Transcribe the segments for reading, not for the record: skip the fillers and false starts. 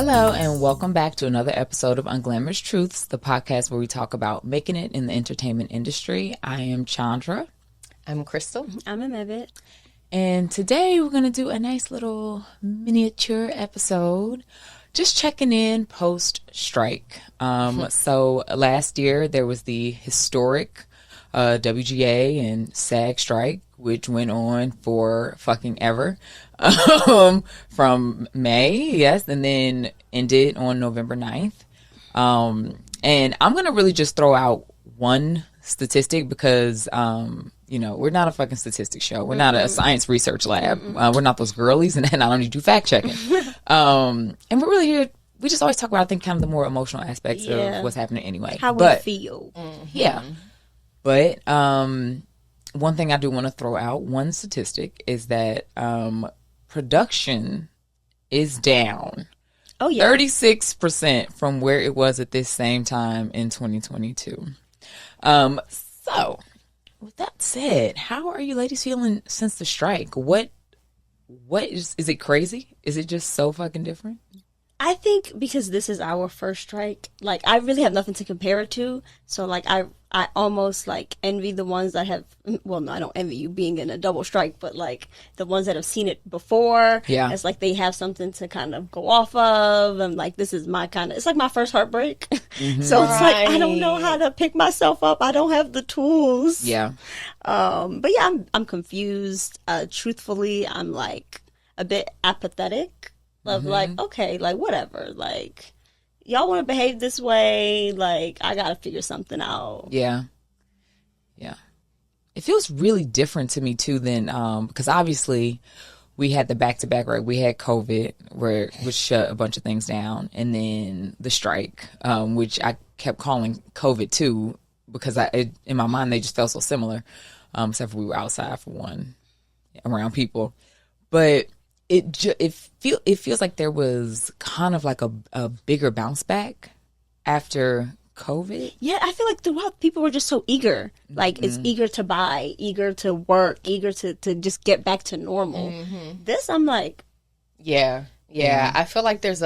Hello, and welcome back to another episode of Unglamorous Truths, the podcast where we talk about making it in the entertainment industry. I am Chandra. I'm Crystal. I'm Amevet. And today we're going to do a nice little miniature episode, just checking in post-strike. So last year there was the historic WGA and SAG strike, which went on for fucking ever. From May, yes, and then ended on November 9th. And I'm going to really just throw out one statistic because, we're not a fucking statistics show. We're not a science research lab. We're not those girlies, and I don't need to do fact checking. And we're really here. We just always talk about, I think, kind of the more emotional aspects of what's happening anyway. How we feel. Yeah. But one thing I do want to throw out, one statistic, is that production is down. Oh, yeah. 36% from where it was at this same time in 2022. So, with that said, how are you ladies feeling since the strike? What is it crazy? Is it just so fucking different? I think because this is our first strike, like, I really have nothing to compare it to. So, like, I almost, like, envy the ones that have, well, no, I don't envy you being in a double strike, but, like, the ones that have seen it before. Yeah. It's like they have something to kind of go off of. And, like, this is my kind of, it's like my first heartbreak. Mm-hmm. So it's like, I don't know how to pick myself up. I don't have the tools. Yeah. But yeah, I'm confused. Truthfully, I'm, like, a bit apathetic. Of like, okay, like, whatever, like, y'all want to behave this way, like, I gotta figure something out. Yeah. It feels really different to me too than because obviously we had the back-to-back, right? We had COVID which shut a bunch of things down, and then the strike, which I kept calling COVID too because in my mind they just felt so similar, except for we were outside for one, around people, but it feels like there was kind of like a bigger bounce back after COVID. Yeah, I feel like throughout people were just so eager. Like, it's eager to buy, eager to work, eager to just get back to normal. This, I'm like... Yeah. I feel like there's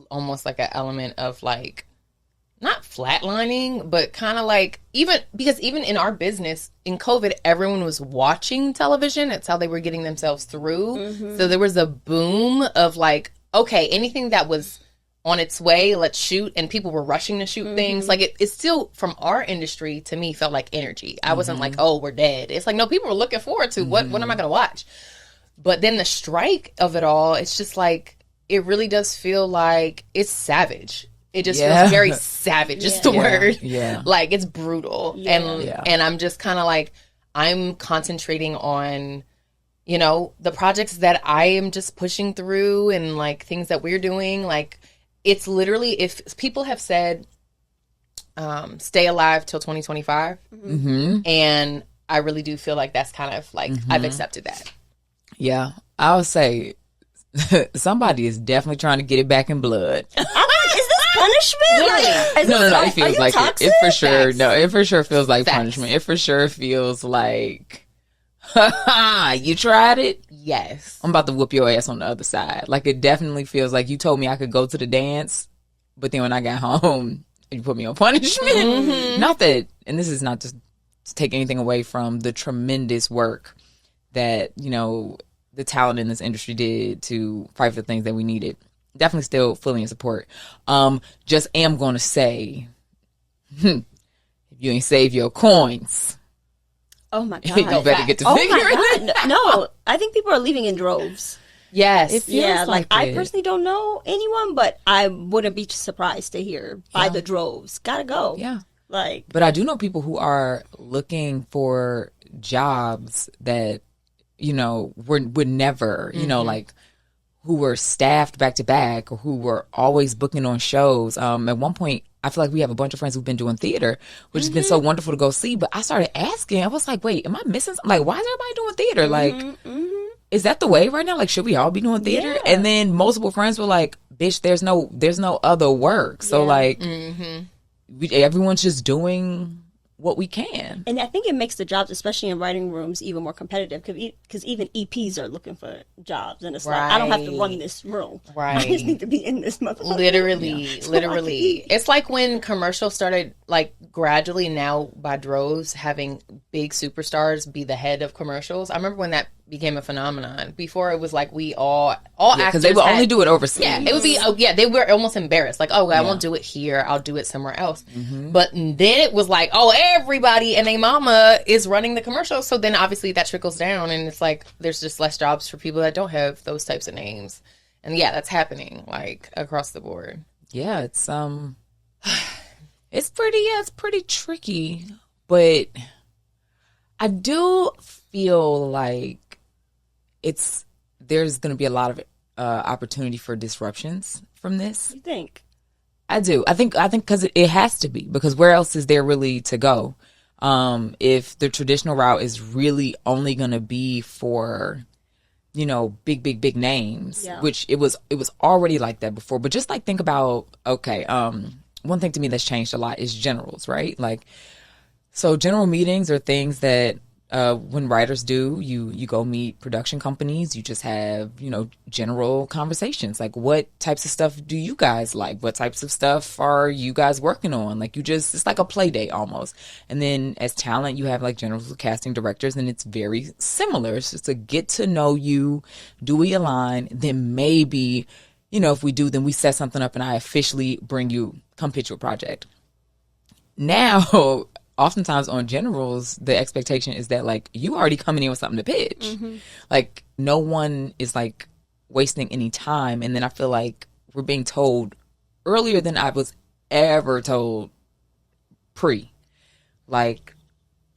almost like an element of, like, not flatlining, but kind of like, even in our business, in COVID, everyone was watching television. It's how they were getting themselves through. So there was a boom of like, okay, anything that was on its way, let's shoot. And people were rushing to shoot things. Like it's still, from our industry, to me, felt like energy. I wasn't like, oh, we're dead. It's like, no, people were looking forward to what am I going to watch? But then the strike of it all, it's just like, it really does feel like it's savage. It just feels very savage, is the word. Yeah. Like, it's brutal. Yeah. And I'm just kind of like, I'm concentrating on, the projects that I am just pushing through and, like, things that we're doing. Like, it's literally, if people have said, stay alive till 2025. And I really do feel like that's kind of, like, I've accepted that. Yeah. I would say somebody is definitely trying to get it back in blood. Punishment? Like, no. It feels like it for sure. Facts. No, it for sure feels like punishment. It for sure feels like, you tried it? Yes. I'm about to whoop your ass on the other side. Like, it definitely feels like you told me I could go to the dance, but then when I got home, you put me on punishment. Not that, and this is not just to take anything away from the tremendous work that, the talent in this industry did to fight for the things that we needed. Definitely still fully in support. Just am going to say, if you ain't save your coins, oh my God, you better get to figure it out. No, I think people are leaving in droves. Yes. It feels like I personally don't know anyone, but I wouldn't be surprised to hear by the droves. Gotta go. Yeah. Like, but I do know people who are looking for jobs that, would never, like, who were staffed back to back or who were always booking on shows. At one point, I feel like we have a bunch of friends who've been doing theater, which has been so wonderful to go see. But I started asking, I was like, wait, am I missing something? Like, why is everybody doing theater? Like, is that the way right now? Like, should we all be doing theater? Yeah. And then multiple friends were like, bitch, there's no other work. So like, everyone's just doing what we can. And I think it makes the jobs, especially in writing rooms, even more competitive because even EPs are looking for jobs. And it's like, I don't have to run this room. Right. I just need to be in this motherfucker. Literally. It's like when commercials started, like, gradually now by droves having big superstars be the head of commercials. I remember when that became a phenomenon. Before it was like all actors, because they would only do it overseas. Yeah, it would be. They were almost embarrassed. Like, I won't do it here. I'll do it somewhere else. But then it was like, everybody and their mama is running the commercial. So then obviously that trickles down, and it's like there's just less jobs for people that don't have those types of names. And that's happening like across the board. Yeah, it's pretty tricky, but I do feel like there's going to be a lot of opportunity for disruptions from this. You think? I do. I think because it has to be, because where else is there really to go? If the traditional route is really only going to be for, big names, which it was already like that before. But just like think about, one thing to me that's changed a lot is generals, right? Like, so general meetings are things that when writers do, you go meet production companies, you just have, general conversations. Like, what types of stuff do you guys like? What types of stuff are you guys working on? Like, it's like a play date almost. And then as talent, you have like generals with casting directors, and it's very similar. It's just to get to know you. Do we align? Then maybe, if we do, then we set something up and I officially come pitch your project. Now, oftentimes on generals, the expectation is that like you already coming in with something to pitch. Like no one is like wasting any time. And then I feel like we're being told earlier than I was ever told like,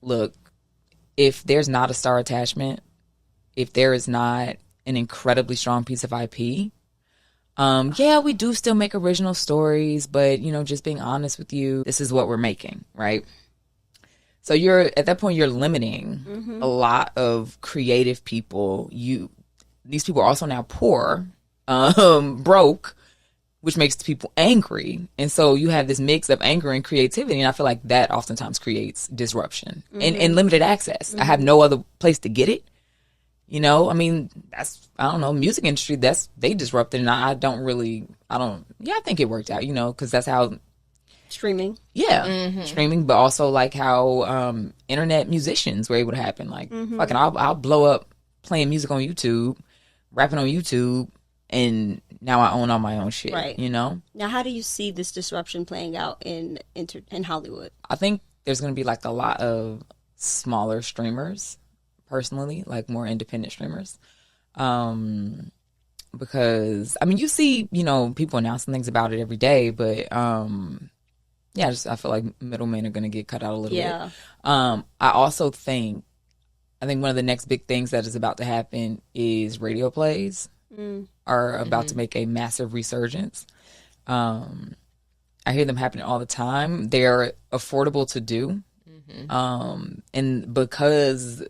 look, if there's not a star attachment, if there is not an incredibly strong piece of IP, we do still make original stories, but just being honest with you, this is what we're making, right? So at that point, you're limiting a lot of creative people. These people are also now poor, broke, which makes people angry. And so you have this mix of anger and creativity. And I feel like that oftentimes creates disruption and limited access. I have no other place to get it. I mean, music industry, they disrupted. And I think it worked out, because that's how. Streaming. Yeah. Streaming, but also like how internet musicians were able to happen. Like, fucking, I'll blow up playing music on YouTube, rapping on YouTube, and now I own all my own shit. Right. Now, how do you see this disruption playing out in Hollywood? I think there's going to be like a lot of smaller streamers, personally, like more independent streamers. Because, I mean, you see, people announcing things about it every day, but I feel like middlemen are going to get cut out a little bit. I also think one of the next big things that is about to happen is radio plays are about to make a massive resurgence. I hear them happening all the time. They're affordable to do. And because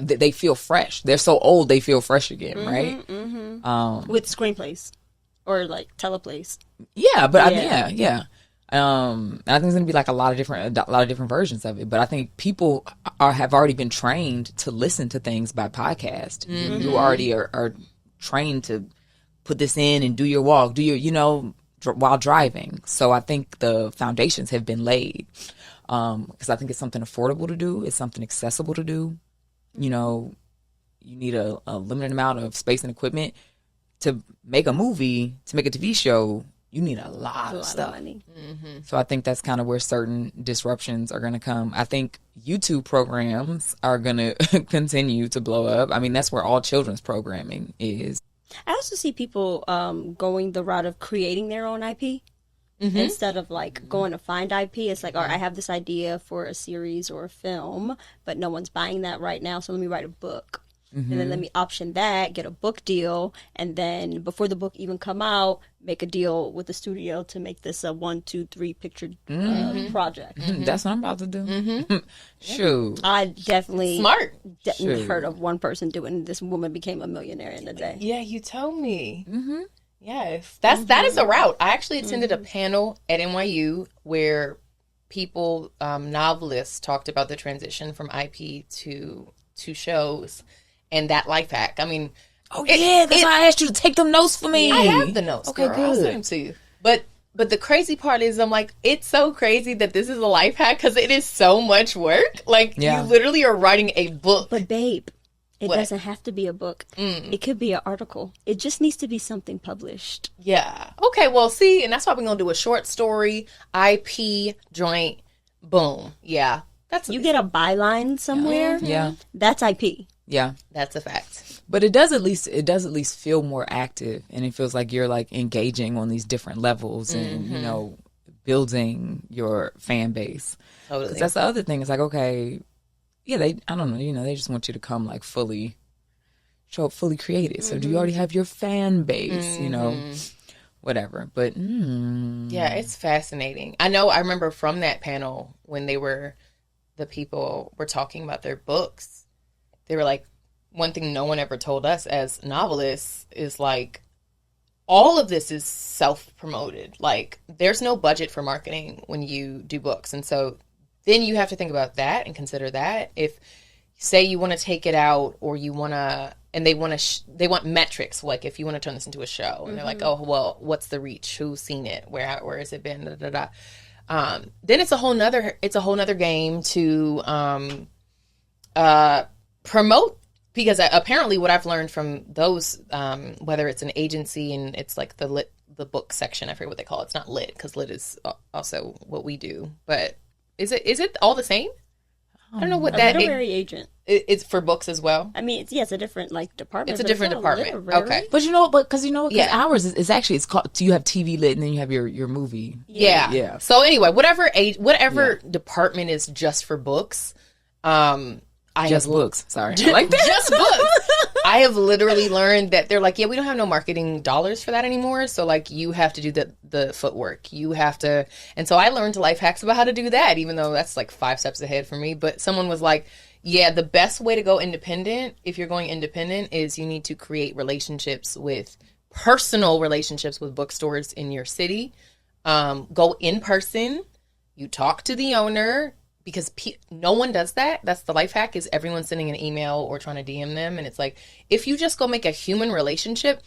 they feel fresh. They're so old, they feel fresh again, right? With screenplays or like teleplays. Yeah, but and I think there's gonna be like a lot of different versions of it. But I think people have already been trained to listen to things by podcast. You already are trained to put this in and do your walk, while driving. So I think the foundations have been laid. Because I think it's something affordable to do. It's something accessible to do. You need a limited amount of space and equipment to make a movie, to make a TV show. You need a lot of stuff. Of money. So I think that's kind of where certain disruptions are going to come. I think YouTube programs are going to continue to blow up. I mean, that's where all children's programming is. I also see people going the route of creating their own IP. Instead of like going to find IP. It's like, all right, I have this idea for a series or a film, but no one's buying that right now, so let me write a book. And then let me option that, get a book deal, and then before the book even come out, make a deal with the studio to make this a 1, 2, 3 picture project. That's what I'm about to do. Shoot. I definitely smart. Heard of one person doing it. This woman became a millionaire in a day. Yeah, you told me. Yes, that is a route. I actually attended a panel at NYU where people, novelists, talked about the transition from IP to shows and that life hack. I mean, that's why I asked you to take them notes for me. I have the notes. Okay, girl. I'll send them to you. But the crazy part is, I'm like, it's so crazy that this is a life hack because it is so much work. Like, you literally are writing a book. But babe, it doesn't have to be a book. It could be an article. It just needs to be something published. Yeah. Okay, well, see, and that's why we're going to do a short story, IP, joint, boom. Yeah. You get a byline somewhere. Yeah. That's IP. Yeah. That's a fact. But it does at least feel more active, and it feels like you're like engaging on these different levels and, you know, building your fan base. Totally. 'Cause that's the other thing. It's like, okay, yeah, I don't know, you know, they just want you to come like show up fully created. So do you already have your fan base, you know, whatever. But yeah, it's fascinating. I remember from that panel when the people were talking about their books, they were like, one thing no one ever told us as novelists is like, all of this is self-promoted. Like, there's no budget for marketing when you do books. And so then you have to think about that and consider that. If, say, you want to take it out, or you want to, and they they want metrics, like if you want to turn this into a show, and they're like, oh, well, what's the reach? Who's seen it? Where has it been? Da, da, da. Then it's a whole nother game to promote. Because apparently what I've learned from those, whether it's an agency and it's like the book section, I forget what they call it. It's not lit, because lit is also what we do. But is it all the same? I don't know what that is. Literary agent. It's for books as well. I mean, it's a different like department. It's a different department. Okay, but because ours is actually, it's called. So you have TV lit, and then you have your movie. Yeah. So anyway, whatever department is just for books. Books. Sorry. Like that. Just books. I have literally learned that they're like, yeah, we don't have no marketing dollars for that anymore. So like, you have to do the footwork. You have to. And so I learned life hacks about how to do that, even though that's like 5 steps ahead for me. But someone was like, yeah, the best way to go independent, if you're going independent, is you need to create personal relationships with bookstores in your city. Go in person. You talk to the owner. Because no one does that. That's the life hack, is everyone sending an email or trying to DM them. And it's like, if you just go make a human relationship,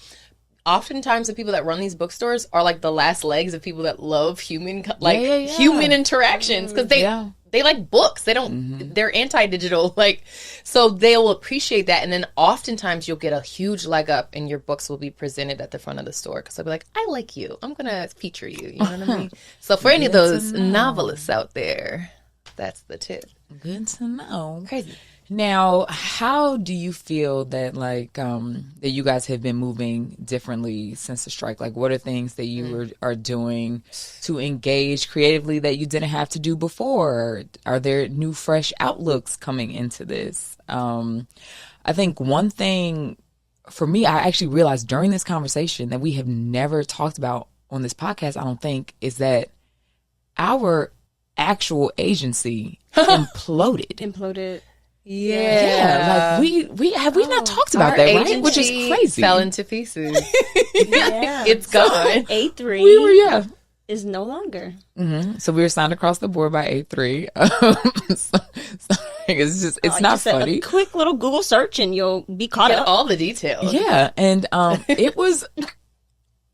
oftentimes the people that run these bookstores are like the last legs of people that love human interactions. Because they like books. They don't, they're anti-digital. Like, so they'll appreciate that. And then oftentimes you'll get a huge leg up and your books will be presented at the front of the store. Because they'll be like, I like you. I'm going to feature you. You know what I mean? So for any of those novelists out there, that's the tip. Good to know. Crazy. Now, how do you feel that that you guys have been moving differently since the strike? Like, what are things that you are doing to engage creatively that you didn't have to do before? Are there new, fresh outlooks coming into this? I think one thing for me, I actually realized during this conversation that we have never talked about on this podcast, I don't think, is that our actual agency imploded. Yeah. Like we not talked about that, right? Which is crazy. Fell into pieces. Yeah. It's gone. A3 is no longer. So we were signed across the board by A3. It's not funny. A quick little Google search and you'll be caught up. All the details. Yeah, and it was.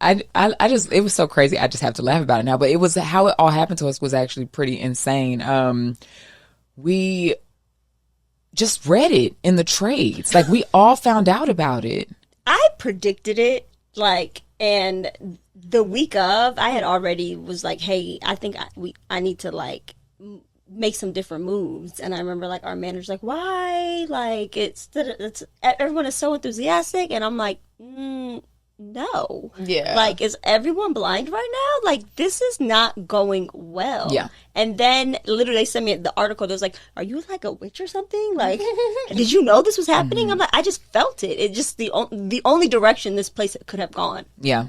It was so crazy. I just have to laugh about it now. But it was how it all happened to us was actually pretty insane. We just read it in the trades. Like, we all found out about it. I predicted it, and the week of, I had already was like, hey, I think I need to make some different moves. And I remember our manager's like, why? It's everyone is so enthusiastic, and I'm like, no. Yeah. Is everyone blind right now? This is not going well. Yeah. And then literally they sent me the article that was like, are you a witch or something? Did you know this was happening? I'm like, I just felt it. It just the only direction this place could have gone. Yeah.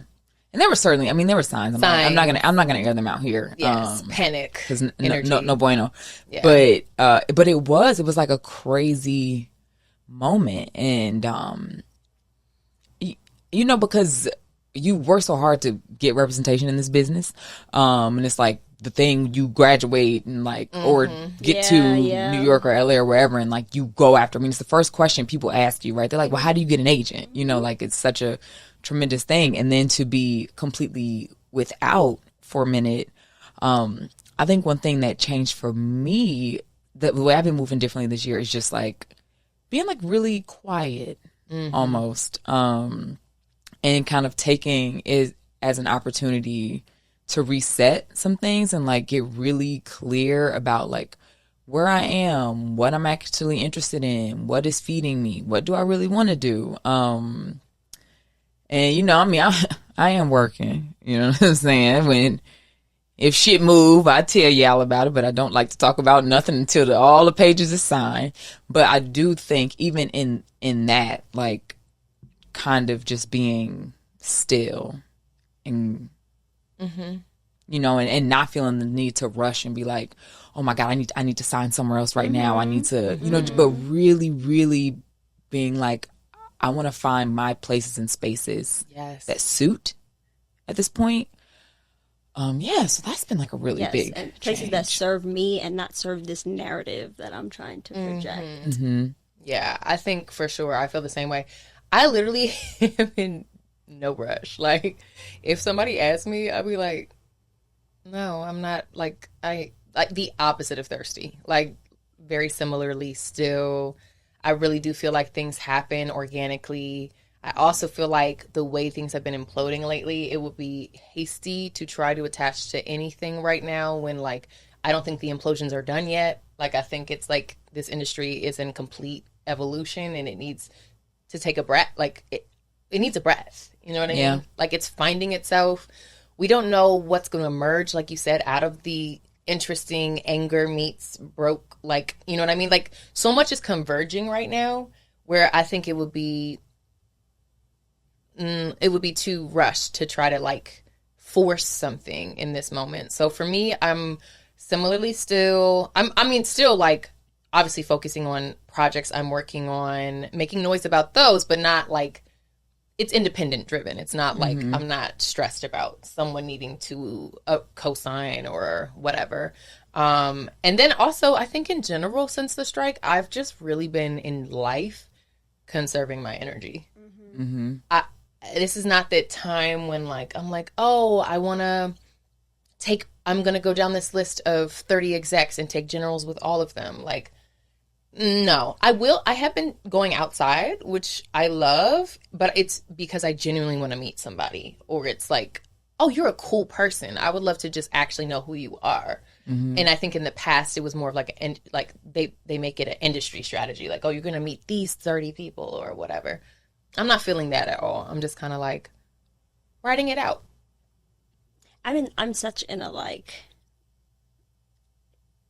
And there were certainly, there were signs. I'm not gonna air them out here. Yes. Panic. Because no bueno. Yeah. But it was like a crazy moment. And, because you work so hard to get representation in this business. And it's like the thing you graduate and like, or get to New York or LA or wherever, and like you go after. I mean, it's the first question people ask you, right? They're like, well, how do you get an agent? You know, like it's such a tremendous thing. And then to be completely without for a minute, I think one thing that changed for me, the way I've been moving differently this year, is just like being like really quiet almost, and kind of taking it as an opportunity to reset some things and like get really clear about like where I am, what I'm actually interested in, what is feeding me, what do I really want to do. And you know, I mean, I am working, you know what I'm saying? If shit move, I tell y'all about it, but I don't like to talk about nothing until all the pages are signed. But I do think even in that, like kind of just being still and you know, and not feeling the need to rush and be like, oh my God, I need to sign somewhere else right now. I need to, you know, but really, really being like, I want to find my places and spaces that suit at this point. So that's been like a really big and places change. that serve me and not serve this narrative that I'm trying to project. Yeah, I think for sure I feel the same way. I literally am in no rush. Like, if somebody asks me, I'll be like, no, I'm not. Like, I like the opposite of thirsty. Like, very similarly, still, I really do feel like things happen organically. I also feel like the way things have been imploding lately, it would be hasty to try to attach to anything right now when, like, I don't think the implosions are done yet. Like, I think it's like this industry is in complete evolution and it needs to take a breath. Like, it needs a breath. You know what I mean? Like, it's finding itself. We don't know what's going to emerge, like you said, out of the interesting anger meets broke. Like, you know what I mean? Like, so much is converging right now where I think it would be too rushed to try to like force something in this moment. So for me, I'm similarly still like obviously focusing on projects I'm working on, making noise about those, but not like it's independent driven. It's not like I'm not stressed about someone needing to co-sign or whatever. And then also I think in general, since the strike, I've just really been in life conserving my energy. This is not that time when like, I'm like, oh, I'm going to go down this list of 30 execs and take generals with all of them. Like, no, I have been going outside, which I love, but it's because I genuinely want to meet somebody, or it's like, oh, you're a cool person. I would love to just actually know who you are. And I think in the past, it was more of like, they make it an industry strategy. Like, oh, you're going to meet these 30 people or whatever. I'm not feeling that at all. I'm just kind of like writing it out. I mean, I'm such in a like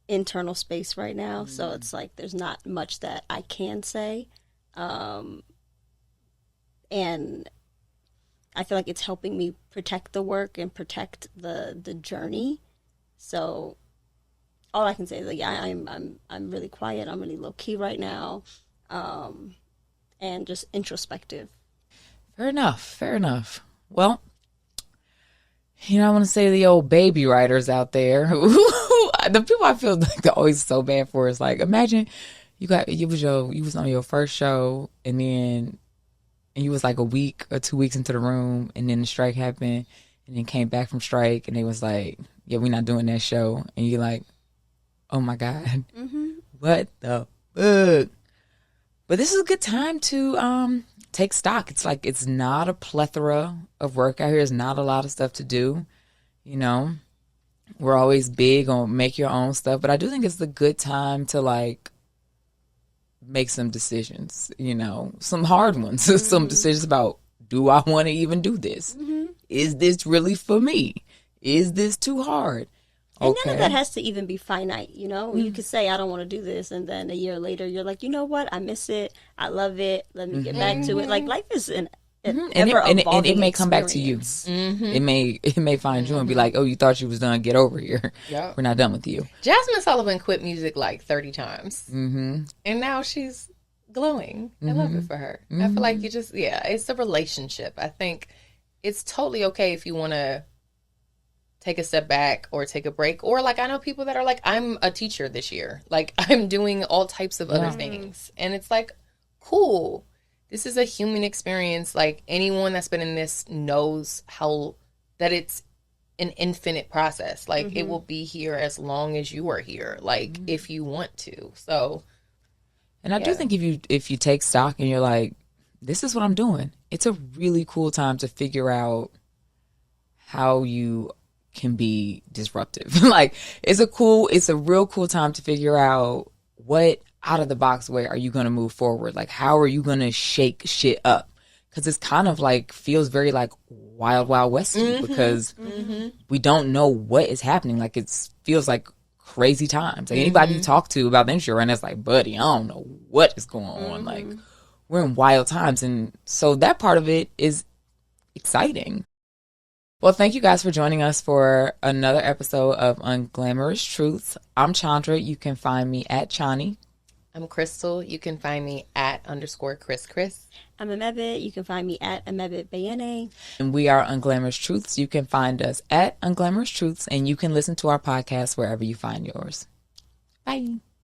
internal space right now, so it's like there's not much that I can say, and I feel like it's helping me protect the work and protect the journey. So all I can say is like, yeah, I'm really quiet. I'm really low key right now. And just introspective. Fair enough. Well, you know, I want to say to the old baby writers out there, the people I feel like they're always so bad for is like, imagine you was on your first show and you was like a week or 2 weeks into the room and then the strike happened and then came back from strike and they was like, yeah, we're not doing that show. And you're like, oh my God, what the fuck? But this is a good time to take stock. It's like it's not a plethora of work out here. There's not a lot of stuff to do. You know, we're always big on make your own stuff. But I do think it's a good time to like make some decisions, you know, some hard ones, some decisions about, do I want to even do this? Is this really for me? Is this too hard? And none of that has to even be finite, you know? You could say, I don't want to do this, and then a year later, you're like, you know what? I miss it. I love it. Let me get back to it. Like, life is an ever-evolving and it may come back to you. It may find you and be like, oh, you thought you was done. Get over here. Yep. We're not done with you. Jasmine Sullivan quit music like 30 times. And now she's glowing. I love it for her. I feel like it's a relationship. I think it's totally okay if you want to take a step back or take a break. Or like I know people that are like, I'm a teacher this year. Like I'm doing all types of other things. And it's like, cool. This is a human experience. Like anyone that's been in this knows how that it's an infinite process. Like it will be here as long as you are here. Like if you want to. So and I do think if you take stock and you're like, this is what I'm doing, it's a really cool time to figure out how you can be disruptive. Like it's a real cool time to figure out what out of the box way are you going to move forward? Like how are you going to shake shit up? Because it's kind of like feels very like wild, wild west because we don't know what is happening. Like it feels like crazy times. Like anybody you talk to about the industry right now is like, buddy, I don't know what is going on. Like we're in wild times. And so that part of it is exciting. Well, thank you guys for joining us for another episode of Unglamorous Truths. I'm Chandra. You can find me at Chani. I'm Crystal. You can find me at _Chris. I'm Amebit. You can find me at Amebit Bayene. And we are Unglamorous Truths. You can find us at Unglamorous Truths, and you can listen to our podcast wherever you find yours. Bye.